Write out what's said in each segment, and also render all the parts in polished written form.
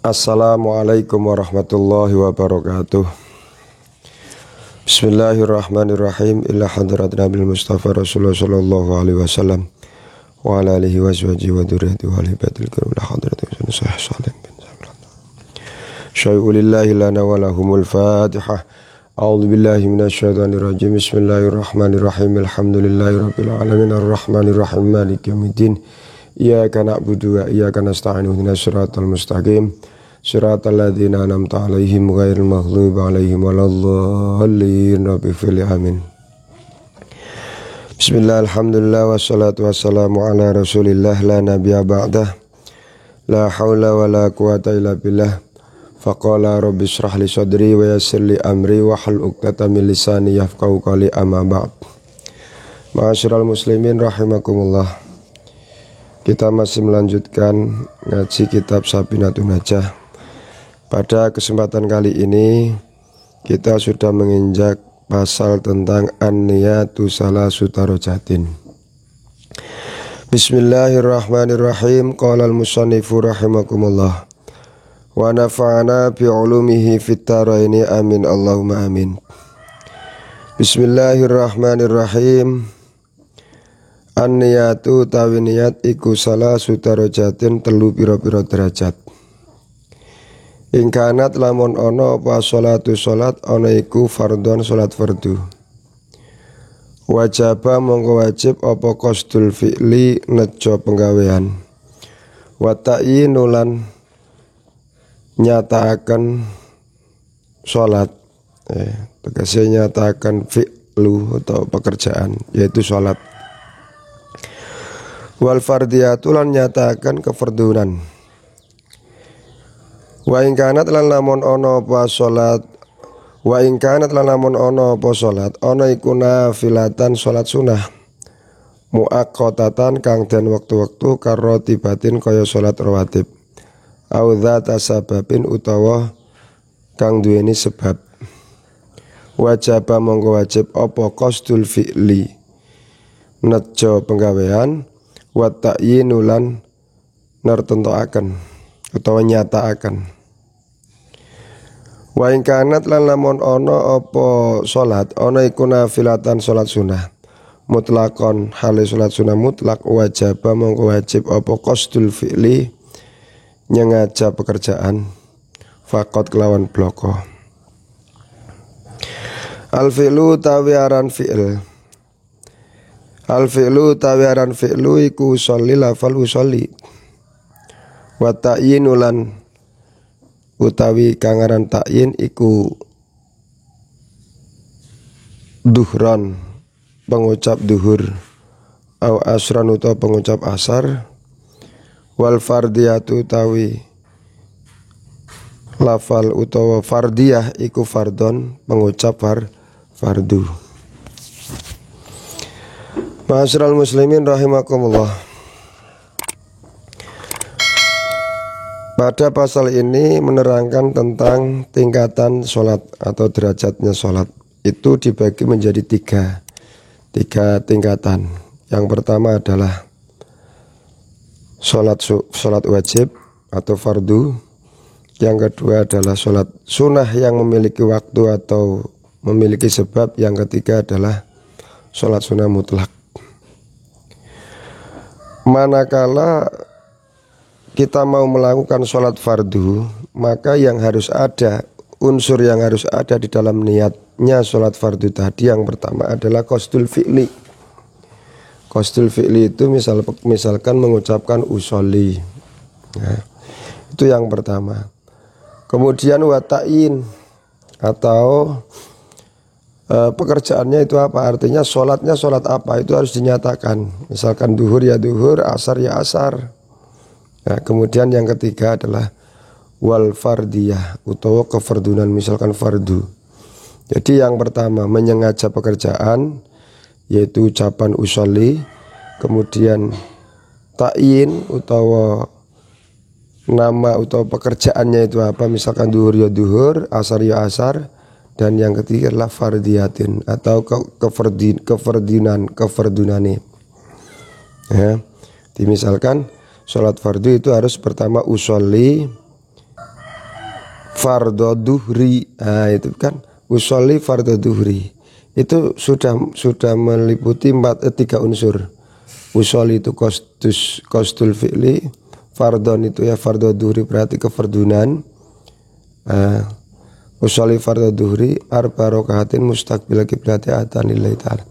Assalamualaikum warahmatullahi wabarakatuh. Bismillahirrahmanirrahim. Ila hadrat Nabi Mustafa Rasulullah sallallahu alaihi wasallam wa ala alihi wa sahbihi wa dzurriyyati wa alibatil kiram la hadrat sahih salim bin sabran. Syai'ulillahi lana wa lahumul Fatihah. A'udzu billahi minasyaitonir rajim. Bismillahirrahmanirrahim. Alhamdulillahi rabbil alamin arrahmanir rahim maliki yaumiddin. Iyyaka na'budu wa iyyaka nasta'in ihdinas siratal mustaqim siratal ladzina an'amta 'alaihim ghairil maghdubi 'alaihim waladdallin. Rabbi fil amin. Bismillah, alhamdulillah, wassalatu wassalamu ala rasulillah la nabiyya ba'dah. La haula wa la quwata illa billah. Faqala rabbi shrah li sadri wa yassir li amri wa hlul 'uqdatam min lisani yafqahu qawli, amma ba'd. Ma'asyiral muslimin rahimakumullah. Kita masih melanjutkan ngaji kitab Safinatun Najah. Pada kesempatan kali ini kita sudah menginjak pasal tentang an-niyatu salasu darajatin. Bismillahirrahmanirrahim. Qala al-musannifu rahimakumullah wa nafa'ana bi ulumihi fit dharaini amin Allahumma amin. Bismillahirrahmanirrahim. An-niyatu tawi niyat iku salasu darajatin, telu pira-pira derajat. Ingkanat lamun ono apa sholatu sholat, ono iku fardhon sholat fardu. Wajaba mongko wajib apa qasdul fi'li nejo penggawean. Wa ta'yinu lan nyataaken sholat, tegese nyataaken fi'lu atau pekerjaan, yaitu sholat. Wal fardiyatu lan nyatakan kefardunan. Wa in kanat lan lamun ono apa salat, wa in kanat lan lamun ono apa salat, ono iku nafilatan salat sunah muaqqatatan kang den wektu-wektu karo tibatin kaya salat rawatib. Au dzata sababin utawa kang duweni sebab. Wajaba mongko wajib apa qasdul fi'li nejo penggawean. Wa ta'yinu lan nertentoaken utawa nyataaken. Wa in kanat lan lamun ana apa salat, ana iku nafilatan salat sunah mutlaqon, hale salat sunah mutlak, wajaba mongko wajib apa qasdul fi'li nyengaja pekerjaan faqat kelawan bloko. Al fi'lu tawiaran fi'il. Al fi'lu tawiaran fi'lu iku usolli lafal usolli. Wa ta'yinu lan utawi kangaran ta'yin iku duhron, pengucap duhur, au asran utawa pengucap asar. Wal fardiyatu utawi lafal utawa fardiyah iku fardon, pengucap fardu. Ma'asyiral muslimin rahimakumullah. Pada pasal ini menerangkan tentang tingkatan sholat atau derajatnya sholat. Itu dibagi menjadi tiga tingkatan. Yang pertama adalah sholat wajib atau fardu. Yang kedua adalah sholat sunnah yang memiliki waktu atau memiliki sebab. Yang ketiga adalah sholat sunnah mutlak. Manakala kita mau melakukan sholat fardu, maka yang harus ada, unsur yang harus ada di dalam niatnya sholat fardu tadi, yang pertama adalah qasdul fi'li. Qasdul fi'li itu misalkan mengucapkan usolli, itu yang pertama. Kemudian wa ta'yin atau pekerjaannya itu apa, artinya sholatnya sholat apa, itu harus dinyatakan. Misalkan duhur ya duhur, asar ya asar. Nah, kemudian yang ketiga adalah wal fardiyah utawa kefardunan, misalkan fardu. Jadi yang pertama menyengaja pekerjaan, yaitu ucapan usolli. Kemudian ta'yin utawa nama utawa pekerjaannya itu apa, misalkan duhur ya duhur, asar ya asar. Dan yang ketiga adalah fardiyatin atau kefardunane. Ya, misalkan sholat fardu itu harus pertama usolli, fardhu duhri. Nah, itu kan usolli fardhu duhri. Itu sudah meliputi 3 unsur. Usolli itu kostul fi'li, fardhon itu ya fardhu duhri berarti kefardunan. Usolli fardhu duhri arba rakaatin mustaqbil qiblati atanillahi ta'ala.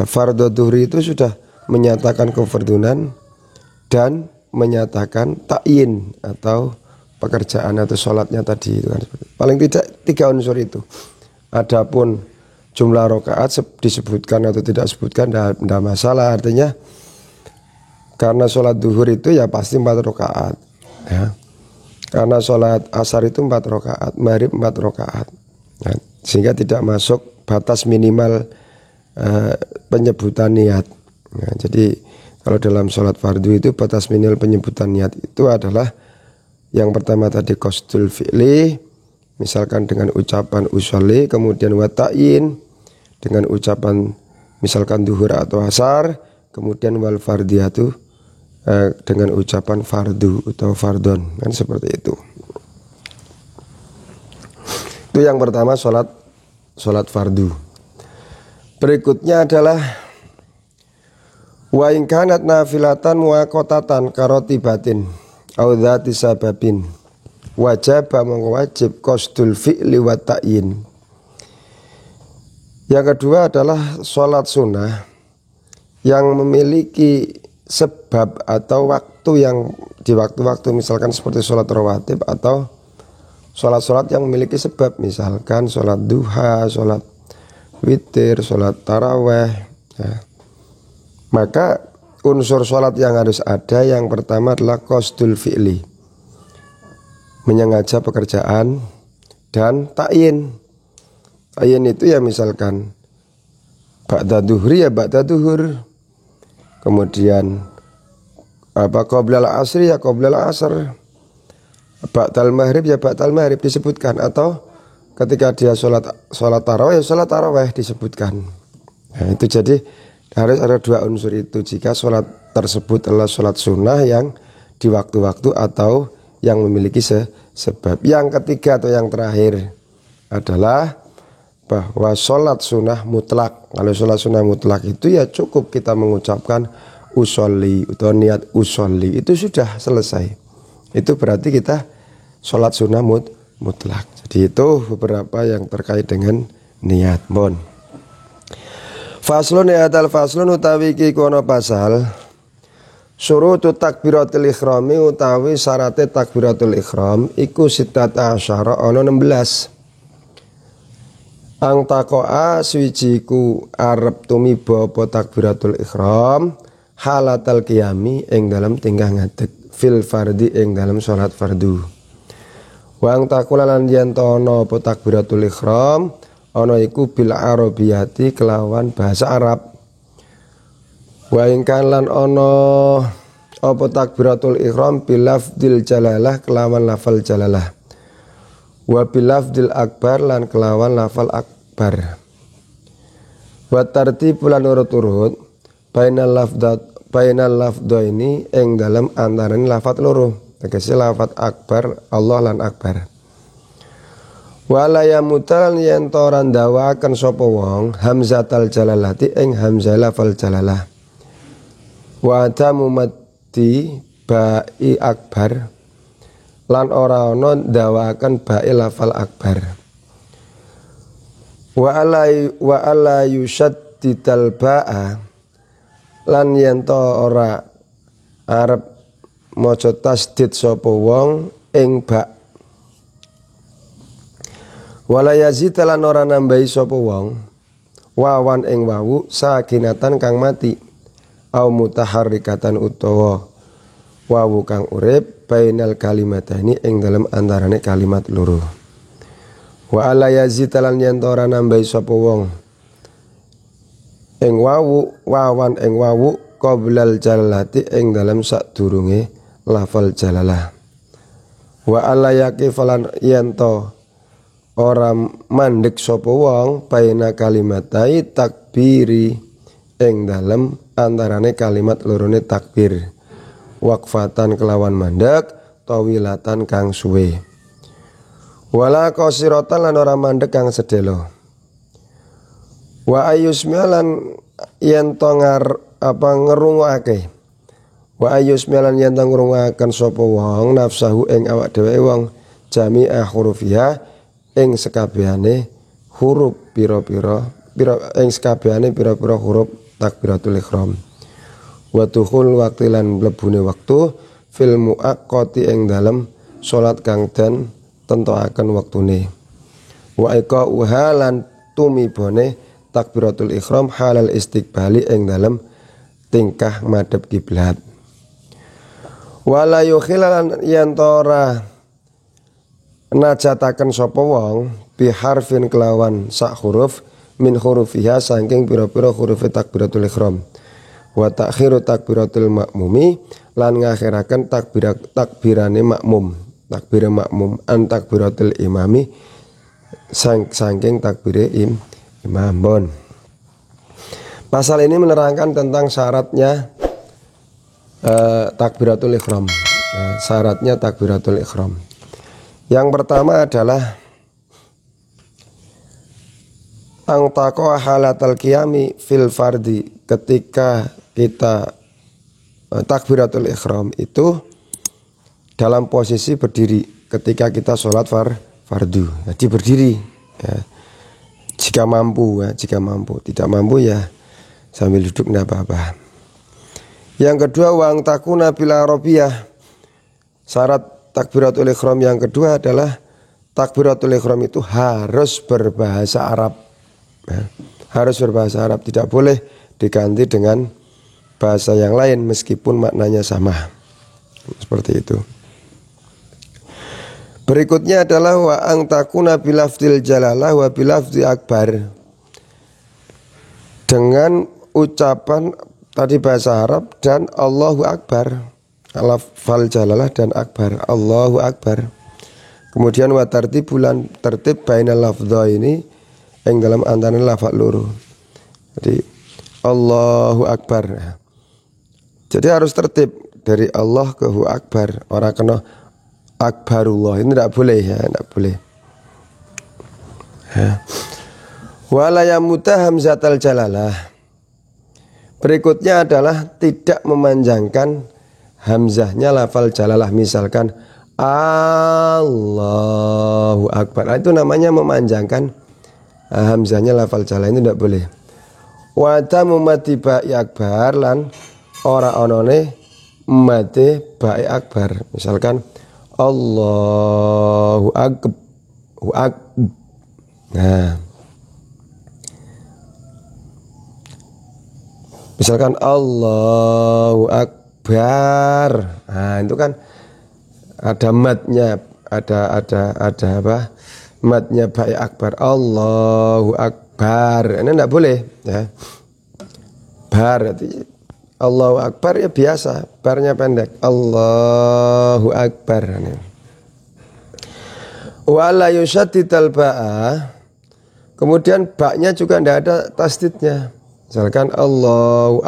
Fardhu duhri itu sudah menyatakan kefardunan dan menyatakan ta'yin atau pekerjaan atau sholatnya tadi itu kan. Paling tidak 3 unsur itu. Adapun jumlah rakaat disebutkan atau tidak disebutkan tidak masalah. Artinya karena sholat duhur itu ya pasti 4 rakaat ya. Karena sholat asar itu 4 rakaat, maghrib 4 rakaat ya. Sehingga tidak masuk batas minimal penyebutan niat ya. Jadi kalau dalam sholat fardu itu batas minimal penyebutan niat itu adalah yang pertama tadi qasdul fi'li, misalkan dengan ucapan usolli, kemudian wata'in dengan ucapan misalkan duhur atau asar, kemudian wal fardiyatu dengan ucapan fardu atau fardon, kan seperti itu. Itu yang pertama sholat fardu. Berikutnya adalah wa in kanat nafilatan muaqatatan karotibatin au dzati sababin wajib qasdul fi'li wa ta'yin. Yang kedua adalah sholat sunnah yang memiliki sebab atau waktu yang di waktu-waktu misalkan seperti sholat rawatib atau sholat-sholat yang memiliki sebab, misalkan sholat duha, sholat witir, sholat taraweh ya. Maka unsur sholat yang harus ada yang pertama adalah qasdul fi'li, menyengaja pekerjaan, dan ta'yin. Ta'yin itu ya misalkan ba'da duhri ya ba'da duhur, kemudian qoblal asri ya qoblal asr, ba'dal maghrib ya ba'dal maghrib disebutkan, atau ketika dia sholat tarawih ya sholat tarawih disebutkan. Nah, itu jadi harus ada 2 unsur itu jika sholat tersebut adalah sholat sunnah yang di waktu-waktu atau yang memiliki sebab. Yang ketiga atau yang terakhir adalah bahwa sholat sunnah mutlak. Kalau sholat sunnah mutlak itu ya cukup kita mengucapkan usolli atau niat usolli, itu sudah selesai. Itu berarti kita sholat sunnah mutlak. Jadi itu beberapa yang terkait dengan niat. Bon. Faslun ya adal faslun utawi iki kono pasal syurutu takbiratul ikhrami utawi syaratnya takbiratul ikhram iku sittata asyara ana 16. Ang takoa suwijiku arep tumiba apa takbiratul ikhram halatal qiyami ing dalam tingkah ngadeg fil fardi ing dalam salat fardu. Wang takulalan yen ana apa takbiratul ikhram ana iku bil arabiyati kelawan bahasa Arab. Wa ing kan lan ana apa takbiratul ihram bil lafdil jalalah kelawan lafal jalalah. Wa bil lafdil akbar lan kelawan lafal akbar. Wa tartib lan urut-urut bainal lafdha ini ing dalam antarané lafat loro. Tegese lafat akbar Allah lan akbar. Wala yamutal yen ora ndawaken sapa wong hamzatal jalalati ing hamzah lafal jalalah. Wa tamumati ba'i akbar lan ora ana ndawaken ba'i lafal akbar. Wa ala yushaddidal ba'a lan yen ora arep maca tasdid sapa wong ing ba'. Wala yazid lan ora nambahi sapa wong wawan ing wawu sakinatan kang mati au mutaharrikatan utawa wawu kang urip bainal kalimatani ing dalem antarane kalimat loro. Wa ala yazid lan yen ora nambahi sapa wong ing wawu wawan ing wawu qoblal jalalati ing dalem sadurunge lafal jalalah. Wa ala yaqifalan yen ora mandek sapa wong baina kalimatai takbiri ing dalem antarane kalimat lorone takbir waqfatan kelawan mandek tawilatan kang suwe. Wala qasiratan lan ora mandek kang sedelo. Wa ayusmilan yen to ngerungokake. Wa ayusmilan yen to ngrungokaken sapa wong nafsahu ing awak dhewe wong jami'a hurufiha ing sekabehane huruf pira-pira ing sekabehane pira-pira huruf takbiratul ihram. Wa dukhul waqti lan mlebune wektu fil muaqqati ing dalem salat kang den tentokaken wektune. Wa iqa'uha lan tumibone takbiratul ihram halal istiqbali ing dalem tingkah madhep kiblat. Wala yukhilan yantora najataken sapa wong bi harfin kelawan sak huruf min hurufiha saking pira-pira huruf takbiratul ihram. Wa ta'khiru takbiratul makmumi lan ngakhiraken takbirane makmum. Takbir makmum an takbiratul imami saking takbire imam bon. Pasal ini menerangkan tentang syaratnya takbiratul ihram. Syaratnya takbiratul ihram. Yang pertama adalah ang taqwa halatal qiyami fil fardi, ketika kita takbiratul ihram itu dalam posisi berdiri ketika kita sholat fardu. Jadi berdiri ya. Jika mampu ya, jika mampu. Tidak mampu ya sambil duduk tidak apa-apa. Yang kedua wang takuna bila arabiyah. Syarat takbiratul ihram yang kedua adalah takbiratul ihram itu harus berbahasa Arab ya. Harus berbahasa Arab, tidak boleh diganti dengan bahasa yang lain meskipun maknanya sama. Seperti itu. Berikutnya adalah wa ang takuna bilafdil jalalah wa bilafdil akbar. Dengan ucapan tadi bahasa Arab dan Allahu Akbar. Lafal jalalah dan akbar, Allahu Akbar. Kemudian wa tartibulan tertib bainal lafdha ini yang dalam antara lafaz loro. Jadi Allahu Akbar. Jadi harus tertib dari Allah ke Hu Akbar. Orang kena Akbarullah, ini tidak boleh ya, tidak boleh. Ya. Wala yamuta hamzatal jalalah. Berikutnya adalah tidak memanjangkan hamzahnya lafal jalalah. Misalkan Allahu Akbar, itu namanya memanjangkan hamzahnya lafal jalalah, ini tidak boleh. Wa tamu mati ba'i akbar lan ora onone mati ba'i akbar. Misalkan Allahu Akbar. Nah, misalkan Allahu Akbar. Nah, itu kan ada matnya, ada apa? Matnya baik akbar. Allahu Akbar. Ini tidak boleh ya. Bar itu Allahu Akbar ya biasa, barnya pendek. Allahu Akbar. Wa la yushaddidal ba'a. Kemudian baknya juga tidak ada tasdidnya. Misalkan Allahu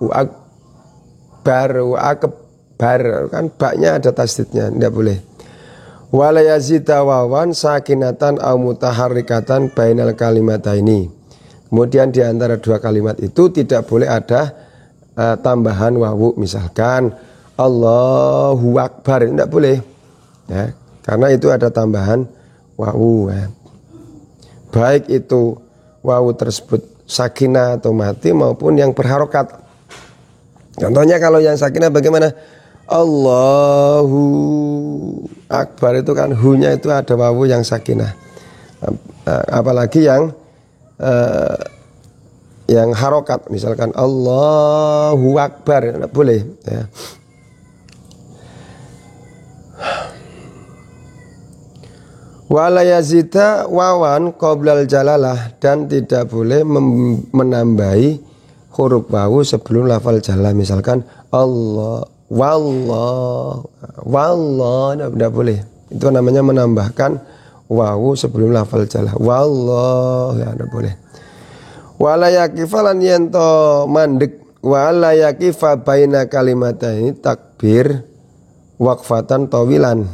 Akbar, kan baknya ada tasdidnya, tidak boleh. Wa la yazida wawan sakinatan au mutaharrikatan bainal kalimataini. Kemudian di antara dua kalimat itu tidak boleh ada tambahan wawu, misalkan Allahu Akbar, tidak boleh ya, karena itu ada tambahan wawu ya. Baik itu wawu tersebut sakinah atau mati maupun yang berharokat. Contohnya kalau yang sakinah bagaimana? Allahu Akbar itu kan hu-nya itu ada wawu yang sakinah. Apalagi yang harokat, misalkan Allahu Akbar, tidak boleh ya. Wala yazida wawan qoblal jalalah, dan tidak boleh menambahi huruf wawu sebelum lafal jalalah. Misalkan Allah, wallah, tidak boleh. Itu namanya menambahkan wawu sebelum lafal jalalah. Wallah ya, tidak boleh. Wala yakifalan yento mandek, wala yakifa baina kalimatani takbir waqfatan tawilan,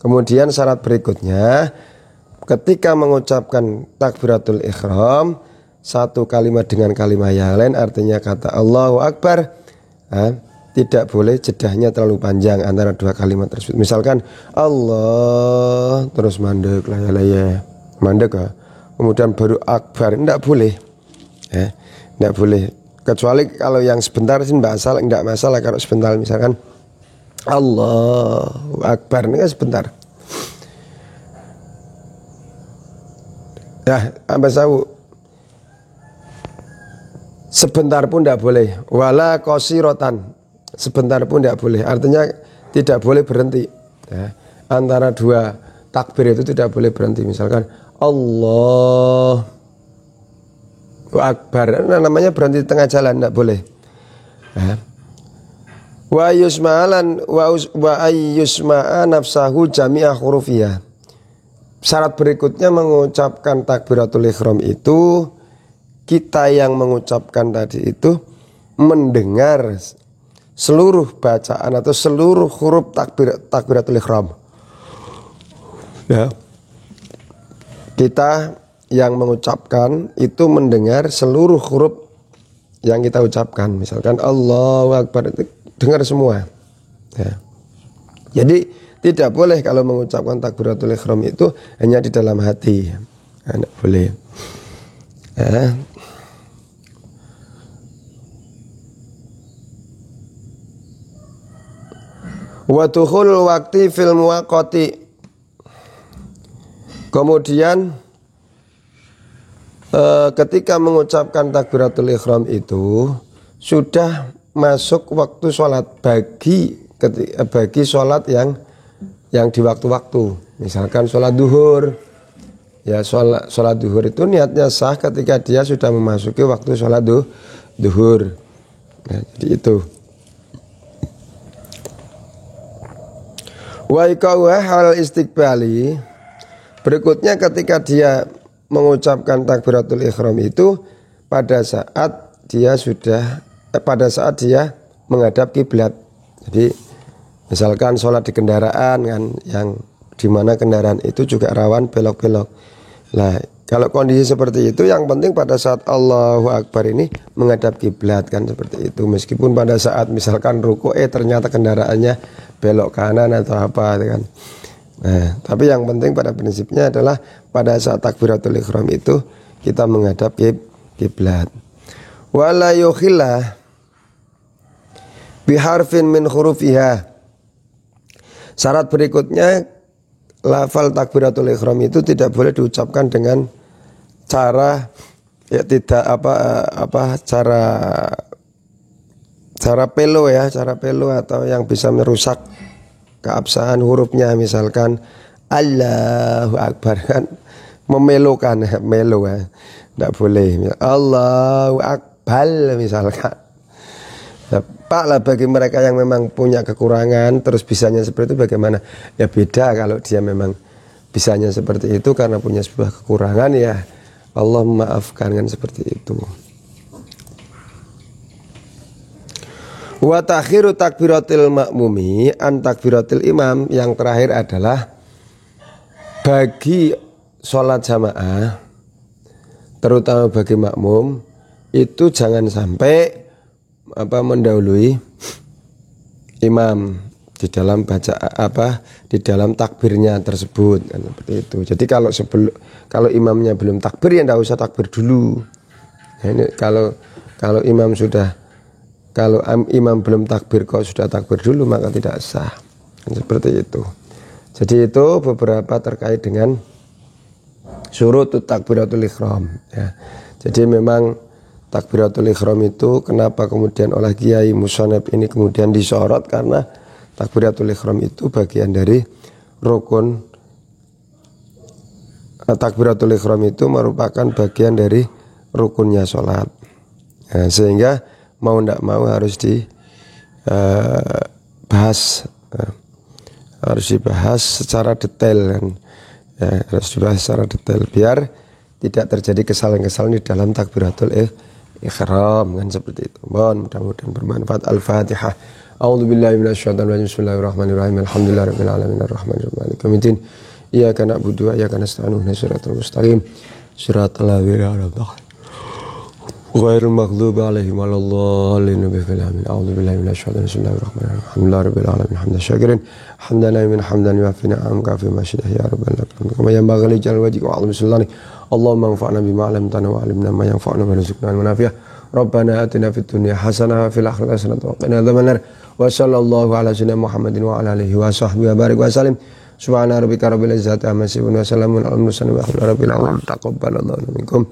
Kemudian syarat berikutnya, ketika mengucapkan takbiratul ihram, satu kalimat dengan kalimat yang lain, artinya kata Allahu Akbar, tidak boleh jedahnya terlalu panjang antara dua kalimat tersebut. Misalkan Allah terus mandek laya mandek kemudian baru Akbar, tidak boleh, tidak boleh. Kecuali kalau yang sebentar sih tidak masalah. Kalau sebentar misalkan Allahu Akbar, ini kan sebentar. Ya, sebentar pun tidak boleh. Wala qasirotan, sebentar pun tidak boleh. Artinya tidak boleh berhenti. Ya. Antara dua takbir itu tidak boleh berhenti. Misalkan Allahu Akbar, namanya berhenti di tengah jalan, tidak boleh. Ya. Wa yusma'alan wa ayyusma'a nafsahu jami'a hurufiyah. Syarat berikutnya mengucapkan takbiratul ihram itu, kita yang mengucapkan tadi itu mendengar seluruh bacaan atau seluruh huruf takbiratul ihram. Ya. Kita yang mengucapkan itu mendengar seluruh huruf yang kita ucapkan. Misalkan Allahu Akbar, itu dengar semua. Ya. Jadi tidak boleh kalau mengucapkan takbiratul ihram itu hanya di dalam hati. Tidak boleh. Ya. Wa dukhul waqti fil muwaqqati. Kemudian ketika mengucapkan takbiratul ihram itu sudah masuk waktu sholat bagi sholat yang di waktu-waktu. Misalkan sholat duhur, ya sholat duhur itu niatnya sah ketika dia sudah memasuki waktu sholat duhur. Nah, jadi itu. Wa iqa'uha hal istiqbali. Berikutnya ketika dia mengucapkan takbiratul ihram itu pada saat dia menghadap kiblat. Jadi misalkan sholat di kendaraan kan, yang dimana kendaraan itu juga rawan belok-belok. Nah, kalau kondisi seperti itu, yang penting pada saat Allahu Akbar ini menghadap kiblat kan, seperti itu. Meskipun pada saat misalkan ruku ternyata kendaraannya belok kanan atau apa kan. Nah, tapi yang penting pada prinsipnya adalah pada saat takbiratul ihram itu kita menghadap kiblat. Wala yukhilla biharfin min hurufiha. Syarat berikutnya, lafal takbiratul ihram itu tidak boleh diucapkan dengan cara cara pelo atau yang bisa merusak keabsahan hurufnya. Misalkan Allahu Akbar kan memelokan, melo ya, tidak boleh. Allahu Akbar misalkan. Pak lah, bagi mereka yang memang punya kekurangan terus bisanya seperti itu bagaimana? Ya beda kalau dia memang bisanya seperti itu karena punya sebuah kekurangan, ya Allah memaafkan kan, seperti itu. Wa takhiru takbiratil makmumi an takbiratil imam. Yang terakhir adalah bagi sholat jamaah, terutama bagi makmum, itu jangan sampai mendahului imam di dalam di dalam takbirnya tersebut kan, seperti itu. Jadi kalau imamnya belum takbir, ya tidak usah takbir dulu. Nah, ini kalau imam belum takbir kok sudah takbir dulu, maka tidak sah kan, seperti itu. Jadi itu beberapa terkait dengan syurut takbiratul ihram ya. Jadi memang takbiratul ihram itu kenapa kemudian oleh Kiai Musoneb ini kemudian disorot, karena takbiratul ihram itu bagian dari rukun. Takbiratul ihram itu merupakan bagian dari rukunnya sholat. Nah, sehingga mau tidak mau harus dibahas secara detail kan. Ya, harus dibahas secara detail biar tidak terjadi kesalahan-kesalahan di dalam takbiratul ihram kan, seperti itu. Mohon mudah-mudahan bermanfaat. Al-Fatihah. A'udzubillahi minasyaitonir rajim. Bismillahirrahmanirrahim. Alhamdulillahirabbil alamin arrahmanir rahim maliki yaumiddin. Iyyaka na'budu wa iyyaka nasta'in ihdinas siratal mustaqim. Siratal ladzina an'amta 'alaihim ghairil maghdubi 'alaihim waladdallin. A'udzubillahi minasyaitonir rajim. Bismillahirrahmanirrahim. Alhamdulillahirabbil alamin hamdan syakirin hamdan na'imin hamdan yu'affi ni'amaka fi masyidah ya rabbal alamin. Kama yanbaghi li jalali wajhika wa 'azimi sultanik. Allahumma anfa'na bima 'allamtana wa 'allimna ma yanfa'una warzuqna al-nafi'ah. Rabbana atina fid dunya hasanah wa fil akhirati hasanah wa qina adzabannar. Wa sallallahu ala sayyidina Muhammadin wa ala alihi wa sahbihi wa barik wa sallim. Subhana rabbika rabbil izzati amma yasifun wa salamun alal mursalin walhamdulillahi rabbil alamin. Taqabbalallahu minkum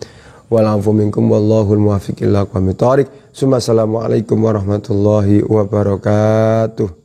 wal 'afu minkum wallahul muwaffiq ila aqwamit thoriq. Assalamualaikum warahmatullahi wabarakatuh.